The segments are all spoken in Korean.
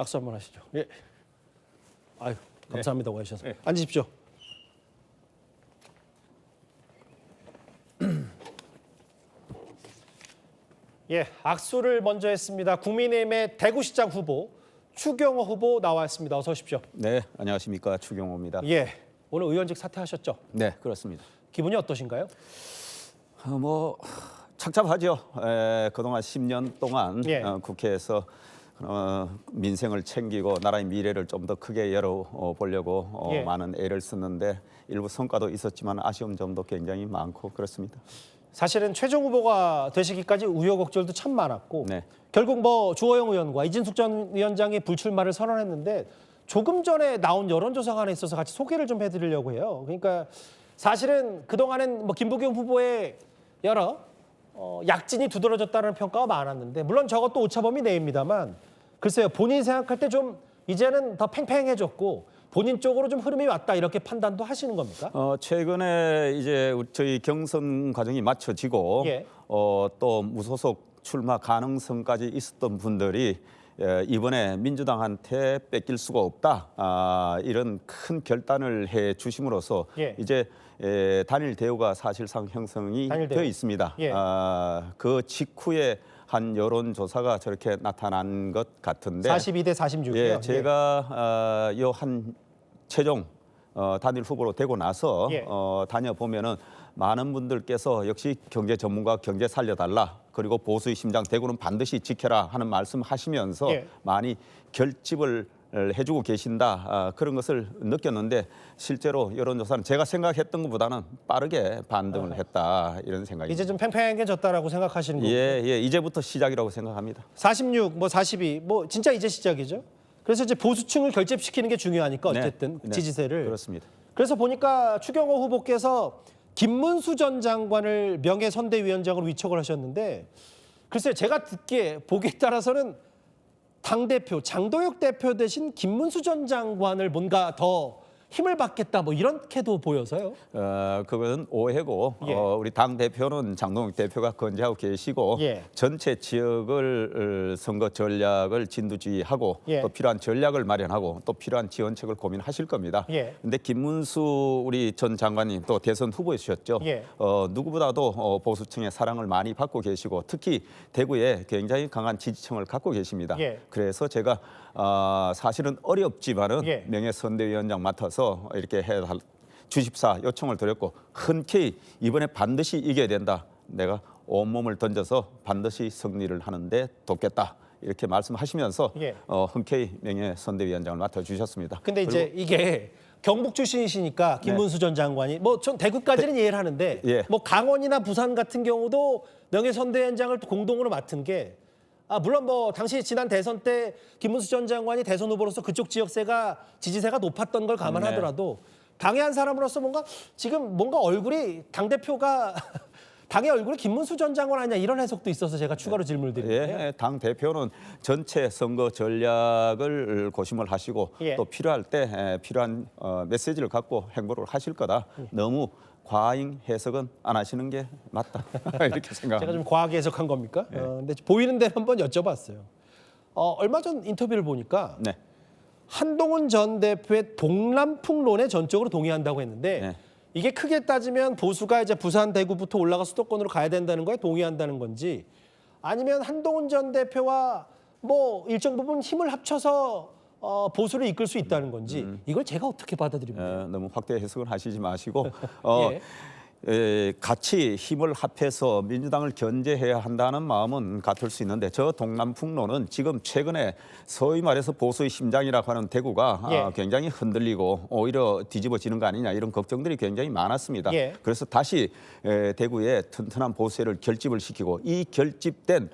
악수 한번 하시죠. 예. 아유, 감사합니다. 오셔서. 네. 앉으십시오. 예, 악수를 먼저 했습니다. 국민의힘의 대구시장 후보 추경호 후보 나왔습니다. 어서 오십시오. 네, 안녕하십니까. 추경호입니다. 예, 오늘 의원직 사퇴하셨죠? 네, 그렇습니다. 기분이 어떠신가요? 뭐 착잡하죠. 그동안 10년 동안 예. 국회에서 민생을 챙기고 나라의 미래를 좀 더 크게 열어보려고 예. 많은 애를 썼는데 일부 성과도 있었지만 아쉬운 점도 굉장히 많고 그렇습니다. 사실은 최종 후보가 되시기까지 우여곡절도 참 많았고 네. 결국 뭐 주호영 의원과 이진숙 전 위원장이 불출마를 선언했는데 조금 전에 나온 여론조사가 하나 있어서 같이 소개를 좀 해드리려고 해요. 그러니까 사실은 그동안은 뭐 김부겸 후보의 여러 약진이 두드러졌다는 평가가 많았는데 물론 저것도 오차범위 내입니다만 글쎄요, 본인이 생각할 때 좀 이제는 더 팽팽해졌고 본인 쪽으로 좀 흐름이 왔다 이렇게 판단도 하시는 겁니까? 최근에 이제 저희 경선 과정이 맞춰지고 예. 또 무소속 출마 가능성까지 있었던 분들이 이번에 민주당한테 뺏길 수가 없다. 이런 큰 결단을 해 주심으로써 예. 이제 단일 대우가 사실상 형성이 단일 대우. 되어 있습니다. 예. 그 직후에 한 여론조사가 저렇게 나타난 것 같은데 42대 46이요. 예, 제가 요 한 최종 단일 후보로 되고 나서 예. 다녀보면은 많은 분들께서 역시 경제 전문가 경제 살려달라 그리고 보수의 심장 대구는 반드시 지켜라 하는 말씀하시면서 예. 많이 결집을 해주고 계신다 그런 것을 느꼈는데 실제로 여론조사는 제가 생각했던 것보다는 빠르게 반등을 했다 이런 생각입니다. 이제 좀 팽팽해졌다라고 생각하시는 거예요. 예, 이제부터 시작이라고 생각합니다. 46, 뭐 42, 뭐 진짜 이제 시작이죠. 그래서 이제 보수층을 결집시키는 게 중요하니까 어쨌든 네, 지지세를. 그렇습니다. 그래서 보니까 추경호 후보께서 김문수 전 장관을 명예선대위원장으로 위촉을 하셨는데 글쎄요, 제가 보기에 따라서는 당대표, 장도혁 대표 대신 김문수 전 장관을 뭔가 더 힘을 받겠다 뭐 이렇게도 보여서요. 그건 오해고 예. 우리 당 대표는 장동혁 대표가 건재하고 계시고 예. 전체 지역을 선거 전략을 진두지휘하고 예. 또 필요한 전략을 마련하고 또 필요한 지원책을 고민하실 겁니다. 예. 근데 김문수 우리 전 장관님 또 대선 후보이셨죠. 예. 누구보다도 보수층의 사랑을 많이 받고 계시고 특히 대구에 굉장히 강한 지지층을 갖고 계십니다. 예. 그래서 제가 사실은 어렵지만은 예. 명예선대위원장 맡아서 이렇게 주십사 요청을 드렸고 흔쾌히 이번에 반드시 이겨야 된다. 내가 온몸을 던져서 반드시 승리를 하는데 돕겠다. 이렇게 말씀하시면서 예. 흔쾌히 명예선대위원장을 맡아주셨습니다. 근데 이제 이게 경북 출신이시니까 김문수 전 장관이 뭐 전 대구까지는 이해를 하는데 예. 뭐 강원이나 부산 같은 경우도 명예선대위원장을 공동으로 맡은 게 물론 뭐 당시 지난 대선 때 김문수 전 장관이 대선 후보로서 그쪽 지지세가 높았던 걸 감안하더라도 당의 한 사람으로서 뭔가 얼굴이 당대표가 당의 얼굴이 김문수 전 장관 아니냐 이런 해석도 있어서 제가 추가로 질문을 드리는데요. 예, 당 대표는 전체 선거 전략을 고심을 하시고 예. 또 필요할 때 필요한 메시지를 갖고 행보를 하실 거다. 너무 과잉 해석은 안 하시는 게 맞다. 이렇게 생각합니다. 제가 좀 과하게 해석한 겁니까? 근데 보이는 대로 한번 여쭤봤어요. 얼마 전 인터뷰를 보니까 네. 한동훈 전 대표의 동남풍론에 전적으로 동의한다고 했는데 네. 이게 크게 따지면 보수가 이제 부산, 대구부터 올라가 수도권으로 가야 된다는 거에 동의한다는 건지 아니면 한동훈 전 대표와 뭐 일정 부분 힘을 합쳐서 보수를 이끌 수 있다는 건지 이걸 제가 어떻게 받아들입니까? 너무 확대 해석을 하시지 마시고 같이 힘을 합해서 민주당을 견제해야 한다는 마음은 같을 수 있는데 저 동남풍로는 지금 최근에 소위 말해서 보수의 심장이라고 하는 대구가 예. 굉장히 흔들리고 오히려 뒤집어지는 거 아니냐 이런 걱정들이 굉장히 많았습니다. 예. 그래서 다시 대구의 튼튼한 보수를 결집을 시키고 이 결집된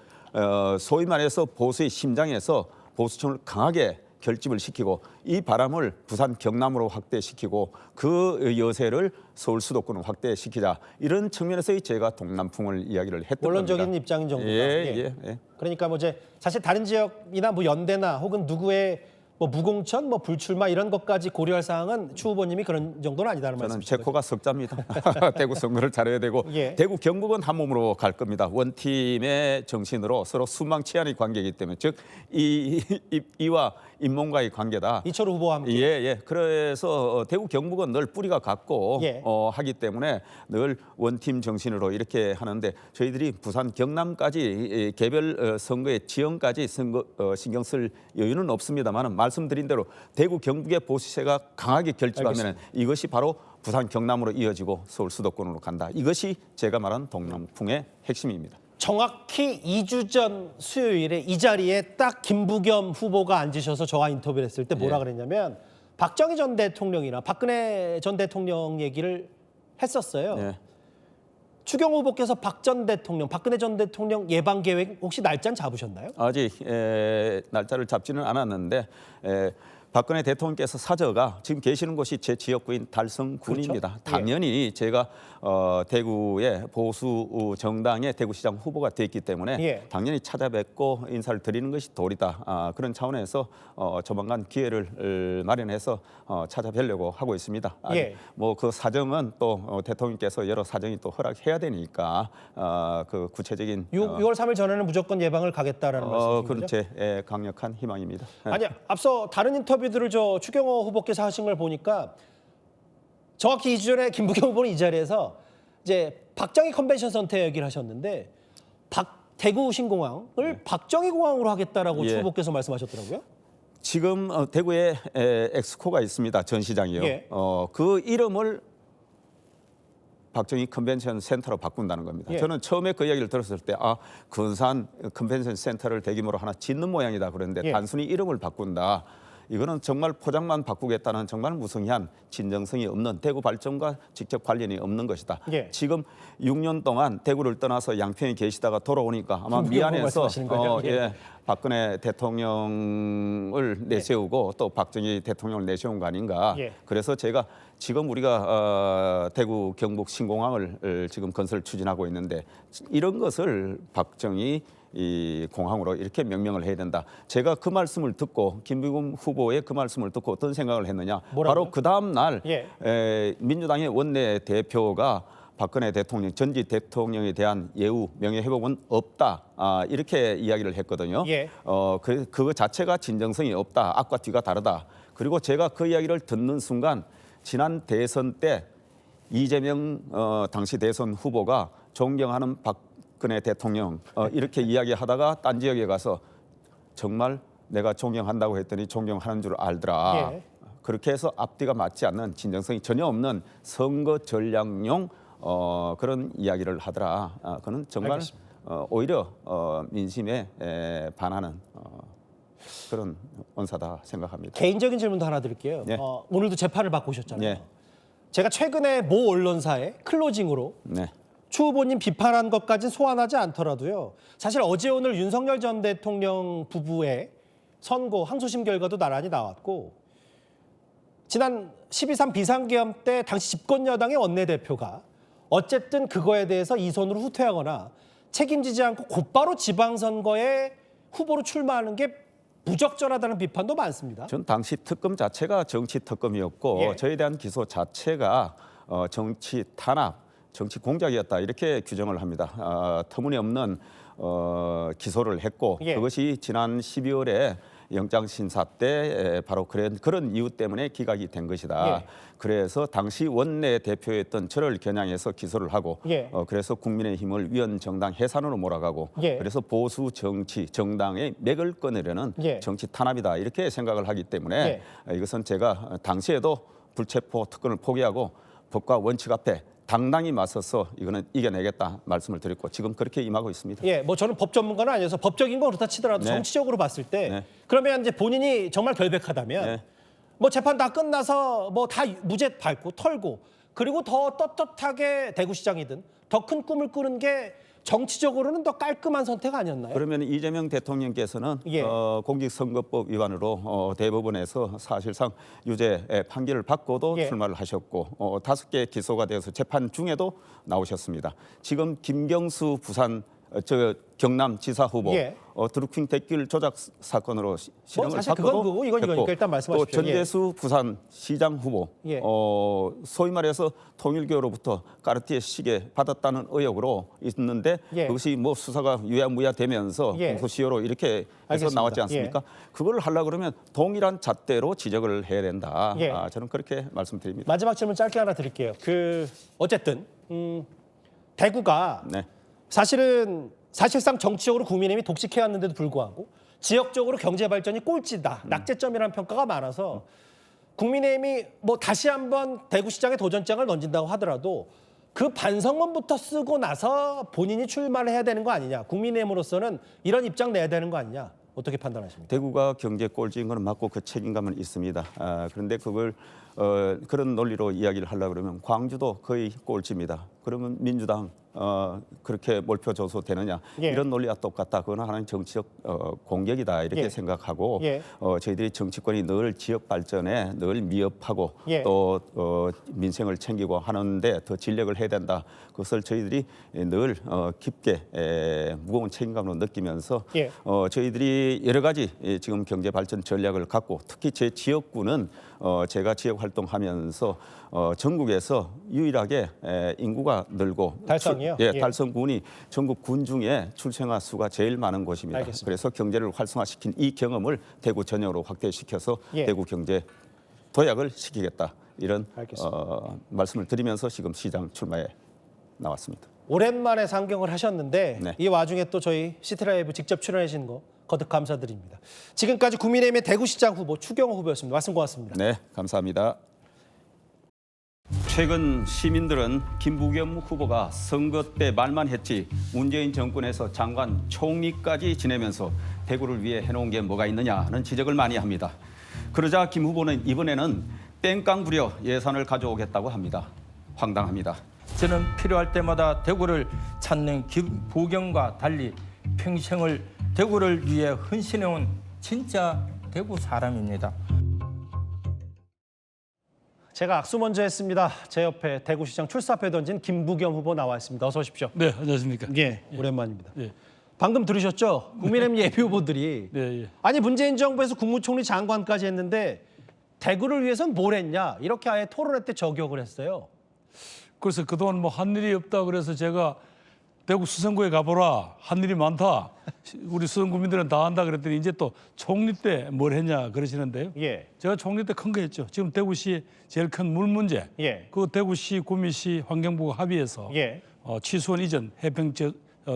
소위 말해서 보수의 심장에서 보수층을 강하게 결집을 시키고 이 바람을 부산 경남으로 확대시키고 그 여세를 서울 수도권으로 확대시키자 이런 측면에서 제가 동남풍을 이야기를 했던 원론적인 겁니다. 입장인 정도다. 예. 그러니까 뭐 이제 사실 다른 지역이나 뭐 연대나 혹은 누구의 뭐 무공천, 뭐 불출마 이런 것까지 고려할 사항은 추 후보님이 그런 정도는 아니다는 저는 말씀이시죠? 제 코가 석자입니다. 대구 선거를 잘해야 되고 예. 대구 경북은 한 몸으로 갈 겁니다. 원팀의 정신으로 서로 수망치한의 관계이기 때문에 즉 이와 잇몸과의 관계다. 이철우 후보와 함께. 예. 그래서 대구 경북은 늘 뿌리가 같고 예. 하기 때문에 늘 원팀 정신으로 이렇게 하는데 저희들이 부산 경남까지 개별 선거의 지형까지 신경 쓸 여유는 없습니다만 말씀드린 대로 대구 경북의 보수세가 강하게 결집하면 이것이 바로 부산 경남으로 이어지고 서울 수도권으로 간다. 이것이 제가 말한 동남풍의 핵심입니다. 정확히 2주 전 수요일에 이 자리에 딱 김부겸 후보가 앉으셔서 저와 인터뷰를 했을 때 뭐라 그랬냐면 박정희 전 대통령이나 박근혜 전 대통령 얘기를 했었어요. 예. 추경 후보께서 박근혜 전 대통령 예방 계획 혹시 날짜는 잡으셨나요? 아직 날짜를 잡지는 않았는데 박근혜 대통령께서 사저가 지금 계시는 곳이 제 지역구인 달성군입니다. 그렇죠? 당연히 제가 대구의 보수 정당의 대구시장 후보가 됐기 때문에 예. 당연히 찾아뵙고 인사를 드리는 것이 도리다. 그런 차원에서 조만간 기회를 마련해서 찾아뵈려고 하고 있습니다. 예. 뭐 그 사정은 또 대통령께서 여러 사정이 또 허락해야 되니까 그 구체적인 6월 3일 전에는 무조건 예방을 가겠다라는 말씀이시죠? 그런 제 강력한 희망입니다. 아니, 앞서 다른 인터뷰들을 추경호 후보께서 하신 걸 보니까 정확히 2주 전에 김부겸 후보는 이 자리에서 이제 박정희 컨벤션 센터 얘기를 하셨는데 대구 신공항을 박정희 공항으로 하겠다라고 예. 추 후보께서 말씀하셨더라고요. 지금 대구에 엑스코가 있습니다. 전시장이요. 예. 그 이름을 박정희 컨벤션 센터로 바꾼다는 겁니다. 예. 저는 처음에 그 이야기를 들었을 때 근산 컨벤션 센터를 대규모로 하나 짓는 모양이다 그랬는데 예. 단순히 이름을 바꾼다. 이거는 정말 포장만 바꾸겠다는 정말 무성의한 진정성이 없는 대구 발전과 직접 관련이 없는 것이다. 예. 지금 6년 동안 대구를 떠나서 양평에 계시다가 돌아오니까 아마 김부겸 미안해서 말씀하시는 거예요? 예. 박근혜 대통령을 내세우고 또 박정희 대통령을 내세운 거 아닌가. 예. 그래서 제가 지금 우리가 대구 경북 신공항을 지금 건설 추진하고 있는데 이런 것을 박정희 이 공항으로 이렇게 명명을 해야 된다. 제가 그 말씀을 듣고 김부겸 후보의 그 말씀을 듣고 어떤 생각을 했느냐. 뭐라고요? 바로 그 다음 날 예. 민주당의 원내 대표가 박근혜 대통령, 전직 대통령에 대한 예우, 명예회복은 없다. 이렇게 이야기를 했거든요. 예. 그거 자체가 진정성이 없다. 앞과 뒤가 다르다. 그리고 제가 그 이야기를 듣는 순간 지난 대선 때 이재명 당시 대선 후보가 존경하는 박근혜 대통령 이렇게 이야기하다가 딴 지역에 가서 정말 내가 존경한다고 했더니 존경하는 줄 알더라. 예. 그렇게 해서 앞뒤가 맞지 않는 진정성이 전혀 없는 선거 전략용 그런 이야기를 하더라. 그는 정말 알겠습니다. 오히려 민심에 반하는 그런 언사다 생각합니다. 개인적인 질문도 하나 드릴게요. 네. 오늘도 재판을 받고 오셨잖아요. 네. 제가 최근에 모 언론사에 클로징으로 네. 추 후보님 비판한 것까지 소환하지 않더라도요. 사실 어제 오늘 윤석열 전 대통령 부부의 선고 항소심 결과도 나란히 나왔고 지난 12.3 비상계엄 때 당시 집권여당의 원내대표가 어쨌든 그거에 대해서 이손으로 후퇴하거나 책임지지 않고 곧바로 지방선거에 후보로 출마하는 게 부적절하다는 비판도 많습니다. 전 당시 특검 자체가 정치 특검이었고 예. 저에 대한 기소 자체가 정치 탄압, 정치 공작이었다 이렇게 규정을 합니다. 터무니없는 기소를 했고 예. 그것이 지난 12월에 영장 심사 때 바로 그런 이유 때문에 기각이 된 것이다. 예. 그래서 당시 원내 대표였던 저를 겨냥해서 기소를 하고 예. 그래서 국민의힘을 위원 정당 해산으로 몰아가고 예. 그래서 보수 정치 정당의 맥을 끊으려는 예. 정치 탄압이다 이렇게 생각을 하기 때문에 이것은 제가 당시에도 불체포 특권을 포기하고 법과 원칙 앞에 당당히 맞서서 이거는 이겨내겠다 말씀을 드렸고 지금 그렇게 임하고 있습니다. 예, 뭐 저는 법 전문가는 아니어서 법적인 건 그렇다 치더라도 네. 정치적으로 봤을 때 네. 그러면 이제 본인이 정말 결백하다면 네. 뭐 재판 다 끝나서 뭐 다 무죄 밟고 털고 그리고 더 떳떳하게 대구시장이든 더 큰 꿈을 꾸는 게 정치적으로는 더 깔끔한 선택 아니었나요? 그러면 이재명 대통령께서는 예. 공직선거법 위반으로 대법원에서 사실상 유죄 판결을 받고도 예. 출마를 하셨고 5개 기소가 되어서 재판 중에도 나오셨습니다. 지금 김경수 부산 저 경남지사 후보 예. 드루킹 댓글 조작 사건으로 실형을 사실 그건 받고도 그거고 이건 이거니까 했고, 일단 말씀하십시오. 또 전재수 부산시장 후보 예. 소위 말해서 통일교로부터 까르티에 시계 받았다는 의혹으로 있는데 예. 그것이 뭐 수사가 유야무야 되면서 예. 공소시효로 이렇게 해서 알겠습니다. 나왔지 않습니까? 그걸 하려고 그러면 동일한 잣대로 지적을 해야 된다. 예. 저는 그렇게 말씀드립니다. 마지막 질문 짧게 하나 드릴게요. 어쨌든 대구가 네. 사실상 정치적으로 국민의힘이 독식해왔는데도 불구하고 지역적으로 경제 발전이 꼴찌다, 낙제점이라는 평가가 많아서 국민의힘이 뭐 다시 한번 대구시장에 도전장을 던진다고 하더라도 그 반성문부터 쓰고 나서 본인이 출마를 해야 되는 거 아니냐, 국민의힘으로서는 이런 입장 내야 되는 거 아니냐, 어떻게 판단하십니까? 대구가 경제 꼴찌인 건 맞고 그 책임감은 있습니다. 그런데 그걸 그런 논리로 이야기를 하려고 그러면 광주도 거의 꼴찌입니다. 그러면 민주당 그렇게 몰표 줘서 되느냐, 예. 이런 논리와 똑같다. 그건 하나의 정치적 공격이다 이렇게 예. 생각하고 예. 저희들이 정치권이 늘 지역 발전에 늘 미흡하고 예. 또 민생을 챙기고 하는데 더 진력을 해야 된다. 그것을 저희들이 늘 깊게 무거운 책임감으로 느끼면서 예. 저희들이 여러 가지 지금 경제 발전 전략을 갖고 특히 제 지역구는 제가 지역 활동하면서 전국에서 유일하게 인구가 늘고 달성이요? 예, 예. 달성군이 전국 군 중에 출생아 수가 제일 많은 곳입니다. 알겠습니다. 그래서 경제를 활성화시킨 이 경험을 대구 전역으로 확대시켜서 예. 대구 경제 도약을 시키겠다. 이런 알겠습니다. 말씀을 드리면서 지금 시장 출마에 나왔습니다. 오랜만에 상경을 하셨는데 네. 이 와중에 또 저희 시티라이브 직접 출연해 주신 거 거듭 감사드립니다. 지금까지 국민의힘의 대구시장 후보 추경호 후보였습니다. 말씀 고맙습니다. 네, 감사합니다. 최근 시민들은 김부겸 후보가 선거 때 말만 했지 문재인 정권에서 장관 총리까지 지내면서 대구를 위해 해놓은 게 뭐가 있느냐는 지적을 많이 합니다. 그러자 김 후보는 이번에는 땡깡 부려 예산을 가져오겠다고 합니다. 황당합니다. 저는 필요할 때마다 대구를 찾는 김부겸과 달리 평생을 대구를 위해 헌신해온 진짜 대구 사람입니다. 제가 악수 먼저 했습니다. 제 옆에 대구시장 출사표에 던진 김부겸 후보 나와 있습니다. 어서 오십시오. 네, 안녕하십니까. 예, 오랜만입니다. 예. 방금 들으셨죠? 국민의힘 예비 후보들이 네, 예. 아니 문재인 정부에서 국무총리 장관까지 했는데 대구를 위해서는 뭘 했냐 이렇게 아예 토론회 때 저격을 했어요. 그래서 그동안 뭐 한 일이 없다 그래서 제가 대구 수성구에 가보라. 한 일이 많다. 우리 수성 구민들은 다 안다 그랬더니 이제 또 총리 때 뭘 했냐 그러시는데요. 예, 제가 총리 때 큰 거 했죠. 지금 대구시 제일 큰 물 문제. 예, 그 대구시, 구미시, 환경부가 합의해서 예, 취수원 이전, 해평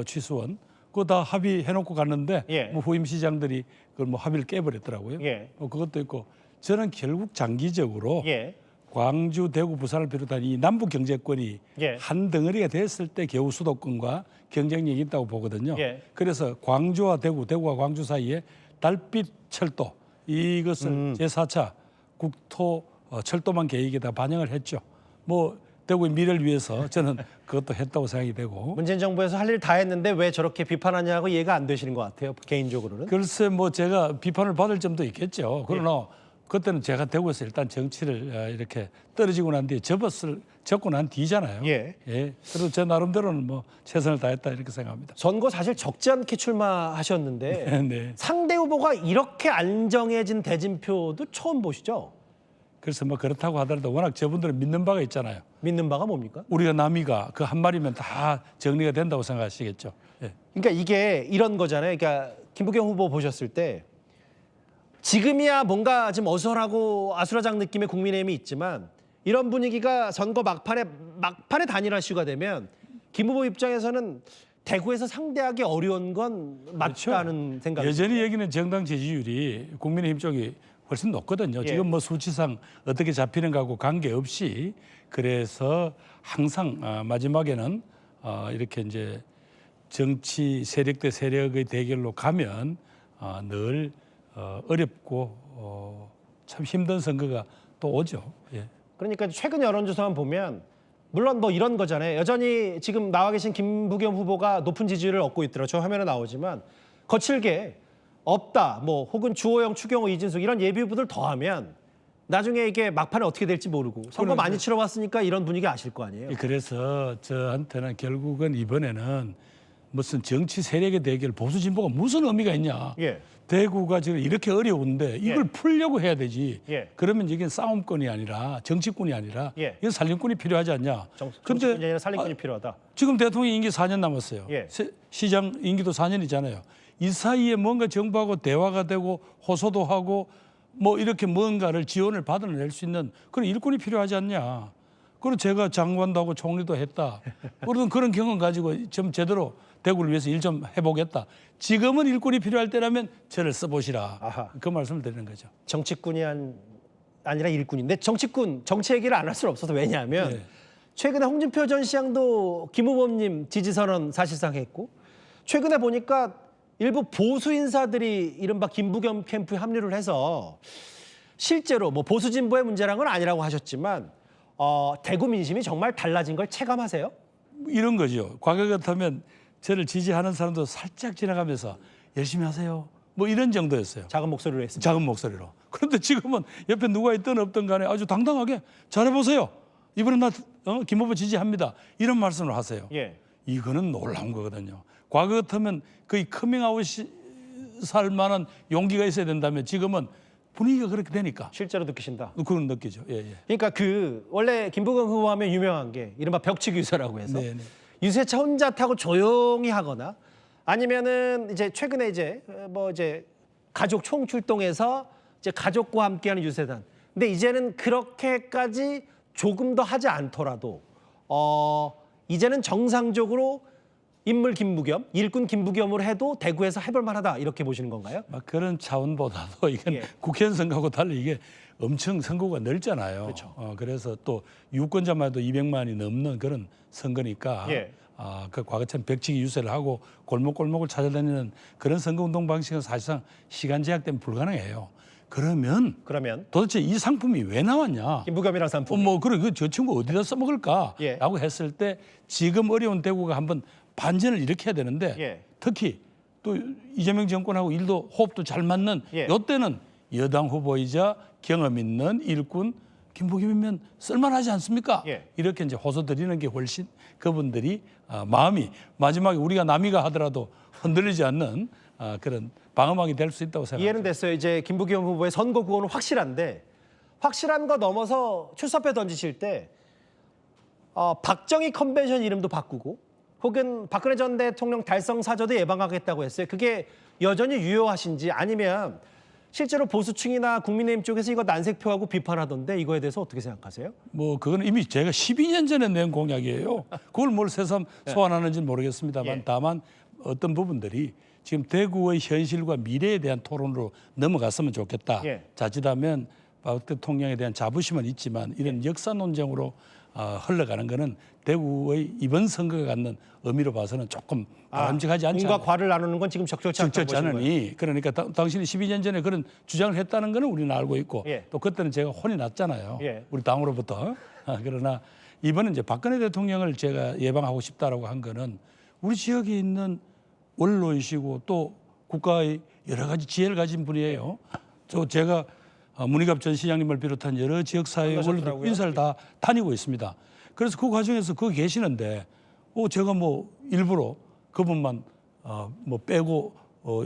취수원 그거 다 합의해놓고 갔는데 예. 뭐 후임 시장들이 그걸 뭐 합의를 깨버렸더라고요. 예. 그것도 있고 저는 결국 장기적으로 예, 광주, 대구, 부산을 비롯한 이 남북 경제권이 예. 한 덩어리가 됐을 때 겨우 수도권과 경쟁력이 있다고 보거든요. 예. 그래서 광주와 대구, 대구와 광주 사이에 달빛 철도 이것을 제4차 국토 철도망 계획에 다 반영을 했죠. 뭐 대구의 미래를 위해서 저는 그것도 했다고 생각이 되고. 문재인 정부에서 할 일 다 했는데 왜 저렇게 비판하냐고 이해가 안 되시는 것 같아요. 개인적으로는. 글쎄 뭐 제가 비판을 받을 점도 있겠죠. 그러나 그때는 제가 대구에서 일단 정치를 이렇게 떨어지고 난 뒤에 접고 난 뒤잖아요. 예. 그래도 제 나름대로는 뭐 최선을 다했다 이렇게 생각합니다. 선거 사실 적지 않게 출마하셨는데 네. 상대 후보가 이렇게 안정해진 대진표도 처음 보시죠? 그래서 뭐 그렇다고 하더라도 워낙 저분들은 믿는 바가 있잖아요. 믿는 바가 뭡니까? 우리가 남이가 그 한 마리면 다 정리가 된다고 생각하시겠죠. 예. 그러니까 이게 이런 거잖아요. 그러니까 김부겸 후보 보셨을 때 지금이야 뭔가 좀 어수선하고 아수라장 느낌의 국민의힘이 있지만 이런 분위기가 선거 막판에 단일화 이슈가 되면 김 후보 입장에서는 대구에서 상대하기 어려운 건 맞다는 생각이 여전히 여기는 정당 지지율이 국민의힘 쪽이 훨씬 높거든요. 예. 지금 뭐 수치상 어떻게 잡히는가하고 관계없이 그래서 항상 마지막에는 이렇게 이제 정치 세력 대 세력의 대결로 가면 늘 어렵고 참 힘든 선거가 또 오죠. 예. 그러니까 최근 여론조사만 보면 물론 뭐 이런 거잖아요. 여전히 지금 나와 계신 김부겸 후보가 높은 지지율을 얻고 있더라고요. 저 화면에 나오지만 거칠게 없다, 뭐 혹은 주호영, 추경호, 이진숙 이런 예비 후보들 더하면 나중에 이게 막판에 어떻게 될지 모르고 선거 많이 치러봤으니까 이런 분위기 아실 거 아니에요. 그래서 저한테는 결국은 이번에는 무슨 정치 세력의 대결 보수 진보가 무슨 의미가 있냐. 예. 대구가 지금 이렇게 어려운데 이걸 풀려고 해야 되지. 예. 그러면 이게 싸움권이 아니라 정치권이 아니라 예. 이건 살림꾼이 필요하지 않냐. 정치권이 아니라 살림꾼이 필요하다. 지금 대통령 임기 4년 남았어요. 예. 시장 임기도 4년이잖아요. 이 사이에 뭔가 정부하고 대화가 되고 호소도 하고 뭐 이렇게 뭔가를 지원을 받아낼 수 있는 그런 일꾼이 필요하지 않냐. 그리고 제가 장관도 하고 총리도 했다. 그런 경험 가지고 좀 제대로 대구를 위해서 일 좀 해보겠다. 지금은 일꾼이 필요할 때라면 저를 써보시라. 아하. 그 말씀을 드리는 거죠. 정치꾼이 아니라 일꾼인데 정치 얘기를 안 할 수는 없어서 왜냐하면 네. 최근에 홍준표 전 시장도 김 후보님 지지 선언 사실상 했고 최근에 보니까 일부 보수 인사들이 이른바 김부겸 캠프에 합류를 해서 실제로 뭐 보수 진보의 문제란 건 아니라고 하셨지만 대구 민심이 정말 달라진 걸 체감하세요? 이런 거죠. 과거 같으면 저를 지지하는 사람도 살짝 지나가면서 열심히 하세요. 뭐 이런 정도였어요. 작은 목소리로 했습니다. 작은 목소리로. 그런데 지금은 옆에 누가 있든 없든 간에 아주 당당하게 잘해보세요. 이번에 나 김 후보 지지합니다. 이런 말씀을 하세요. 예. 이거는 놀라운 거거든요. 과거 같으면 거의 커밍아웃이 살 만한 용기가 있어야 된다면 지금은 분위기가 그렇게 되니까 실제로 느끼신다. 그건 느끼죠. 예, 예. 그러니까 원래 김부겸 후보하면 유명한 게 이른바 벽치기 유세라고 해서 네, 네. 유세차 혼자 타고 조용히 하거나 아니면은 이제 최근에 이제 가족 총출동해서 이제 가족과 함께하는 유세단. 근데 이제는 그렇게까지 조금 더 하지 않더라도 이제는 정상적으로 인물 김부겸, 일꾼 김부겸으로 해도 대구에서 해볼 만하다 이렇게 보시는 건가요? 막 그런 차원보다도 이건 예. 국회의원 선거하고 달리 이게 엄청 선거가 넓잖아요. 그렇죠. 그래서 또 유권자만 해도 200만이 넘는 그런 선거니까 예. 그 과거처럼 벽치기 유세를 하고 골목골목을 찾아다니는 그런 선거운동 방식은 사실상 시간 제약 때문에 불가능해요. 그러면 도대체 이 상품이 왜 나왔냐? 김부겸이라는 상품. 저 친구 어디다 써먹을까? 예. 라고 했을 때 지금 어려운 대구가 한번 반전을 일으켜야 되는데 예. 특히 또 이재명 정권하고 일도 호흡도 잘 맞는 예. 이때는 여당 후보이자 경험 있는 일꾼 김부겸이면 쓸만하지 않습니까? 예. 이렇게 이제 호소 드리는 게 훨씬 그분들이 마음이 마지막에 우리가 남이가 하더라도 흔들리지 않는 그런 방어막이 될 수 있다고 생각합니다. 이해는 됐어요. 이제 김부겸 후보의 선거 구호는 확실한데 확실한 거 넘어서 출사표 던지실 때 박정희 컨벤션 이름도 바꾸고 혹은 박근혜 전 대통령 달성 사저도 예방하겠다고 했어요. 그게 여전히 유효하신지 아니면 실제로 보수층이나 국민의힘 쪽에서 이거 난색표하고 비판하던데 이거에 대해서 어떻게 생각하세요? 그건 이미 제가 12년 전에 낸 공약이에요. 그걸 뭘 새삼 소환하는지는 모르겠습니다만 예. 다만 어떤 부분들이 지금 대구의 현실과 미래에 대한 토론으로 넘어갔으면 좋겠다. 예. 자칫하면 박 대통령에 대한 자부심은 있지만 이런 역사 논쟁으로 흘러가는 거는 대구의 이번 선거가 갖는 의미로 봐서는 조금 바람직하지 않지 공과 않나. 과를 나누는 건 지금 적절치 않다고 적절치 보시는 거예요. 않으니 그러니까 당신이 12년 전에 그런 주장을 했다는 거는 우리는 알고 있고 예. 또 그때는 제가 혼이 났잖아요. 예. 우리 당으로부터. 그러나 이번은 이제 박근혜 대통령을 제가 예방하고 싶다라고 한 거는 우리 지역에 있는 원로이시고 또 국가의 여러 가지 지혜를 가진 분이에요. 제가 문희갑 전 시장님을 비롯한 여러 지역사회 원로들 인사를 다 다니고 있습니다. 그래서 그 과정에서 거기 계시는데 제가 일부러 그분만 빼고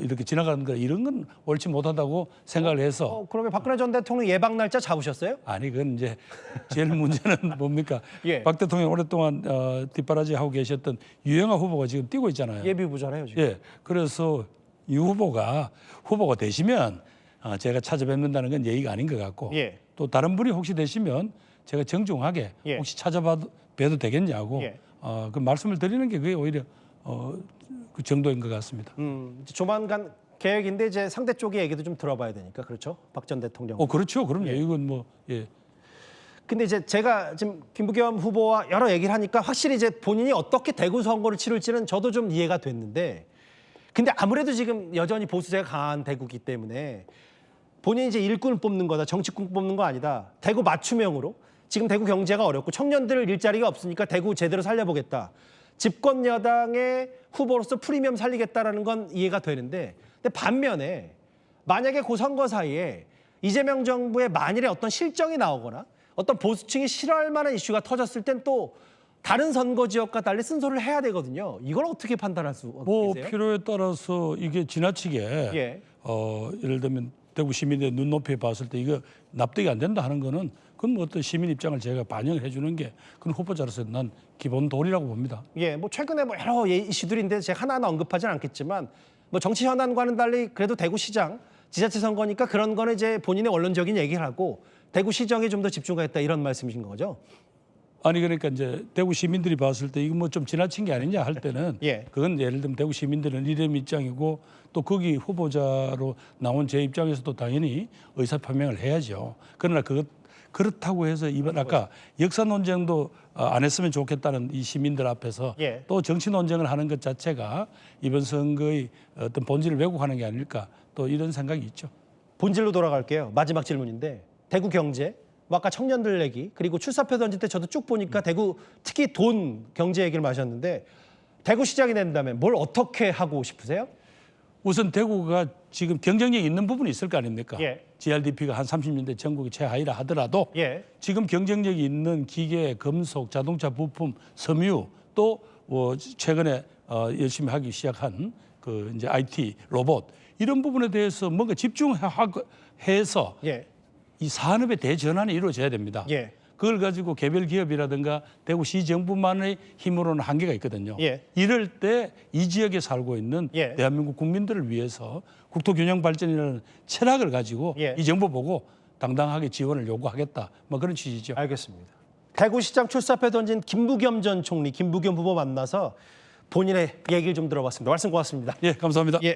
이렇게 지나가는 거 이런 건 옳지 못하다고 생각을 해서 그러면 박근혜 전 대통령 예방 날짜 잡으셨어요? 아니 그건 이제 제일 문제는 뭡니까? 예. 박 대통령 오랫동안 뒷바라지 하고 계셨던 유영아 후보가 지금 뛰고 있잖아요. 예비후보잖아요 지금. 예. 그래서 이 후보가 되시면 제가 찾아뵙는다는 건 예의가 아닌 것 같고 예. 또 다른 분이 혹시 되시면 제가 정중하게 예. 혹시 찾아봐도 되겠냐고 예. 그 말씀을 드리는 게 그게 오히려 그 정도인 것 같습니다. 이제 조만간 계획인데 이제 상대 쪽의 얘기도 좀 들어봐야 되니까 그렇죠? 박 전 대통령. 그렇죠. 그럼요. 이건 예. 근데 이제 제가 지금 김부겸 후보와 여러 얘기를 하니까 확실히 이제 본인이 어떻게 대구 선거를 치룰지는 저도 좀 이해가 됐는데 근데 아무래도 지금 여전히 보수세가 강한 대구기 때문에 본인이 이제 일꾼을 뽑는 거다, 정치꾼 뽑는 거 아니다. 대구 맞춤형으로 지금 대구 경제가 어렵고 청년들 일자리가 없으니까 대구 제대로 살려보겠다. 집권 여당의 후보로서 프리미엄 살리겠다라는 건 이해가 되는데 근데 반면에 만약에 그 선거 사이에 이재명 정부의 만일에 어떤 실정이 나오거나 어떤 보수층이 싫어할 만한 이슈가 터졌을 땐 또 다른 선거 지역과 달리 쓴소리를 해야 되거든요. 이걸 어떻게 판단할 수 뭐 계세요? 필요에 따라서 이게 지나치게 예. 예를 들면 대구 시민의 눈높이에 봤을 때 이거 납득이 안 된다 하는 거는 그건 뭐 어떤 시민 입장을 제가 반영을 해주는 게 그건 후보자로서 난 기본 도리라고 봅니다. 예, 뭐 최근에 뭐 여러 이슈들인데 제가 하나하나 언급하진 않겠지만 뭐 정치 현안과는 달리 그래도 대구시장 지자체 선거니까 그런 거는 이제 본인의 원론적인 얘기를 하고 대구시정에 좀 더 집중하겠다 이런 말씀이신 거죠? 아니 그러니까 이제 대구 시민들이 봤을 때 이거 뭐 좀 지나친 게 아니냐 할 때는 예. 그건 예를 들면 대구 시민들은 이름 입장이고 또 거기 후보자로 나온 제 입장에서도 당연히 의사 표명을 해야죠. 그러나 그렇다고 해서 이번 아까 역사 논쟁도 안 했으면 좋겠다는 이 시민들 앞에서 예. 또 정치 논쟁을 하는 것 자체가 이번 선거의 어떤 본질을 왜곡하는 게 아닐까 또 이런 생각이 있죠. 본질로 돌아갈게요. 마지막 질문인데 대구 경제, 뭐 아까 청년들 얘기 그리고 출사표 던질 때 저도 쭉 보니까 대구 특히 돈 경제 얘기를 마셨는데 대구시장이 된다면 뭘 어떻게 하고 싶으세요? 우선 대구가 지금 경쟁력이 있는 부분이 있을 거 아닙니까? 예. GRDP가 한 30년대 전국의 최하위라 하더라도 예. 지금 경쟁력이 있는 기계, 금속, 자동차 부품, 섬유 또 최근에 열심히 하기 시작한 그 이제 IT, 로봇 이런 부분에 대해서 뭔가 집중해서 예. 이 산업의 대전환이 이루어져야 됩니다. 예. 그걸 가지고 개별 기업이라든가 대구시 정부만의 힘으로는 한계가 있거든요. 예. 이럴 때 이 지역에 살고 있는 예. 대한민국 국민들을 위해서 국토균형 발전이라는 철학을 가지고 예. 이 정부 보고 당당하게 지원을 요구하겠다. 뭐 그런 취지죠. 알겠습니다. 대구시장 출사표 던진 김부겸 전 총리, 김부겸 후보 만나서 본인의 얘기를 좀 들어봤습니다. 말씀 고맙습니다. 예, 감사합니다. 예.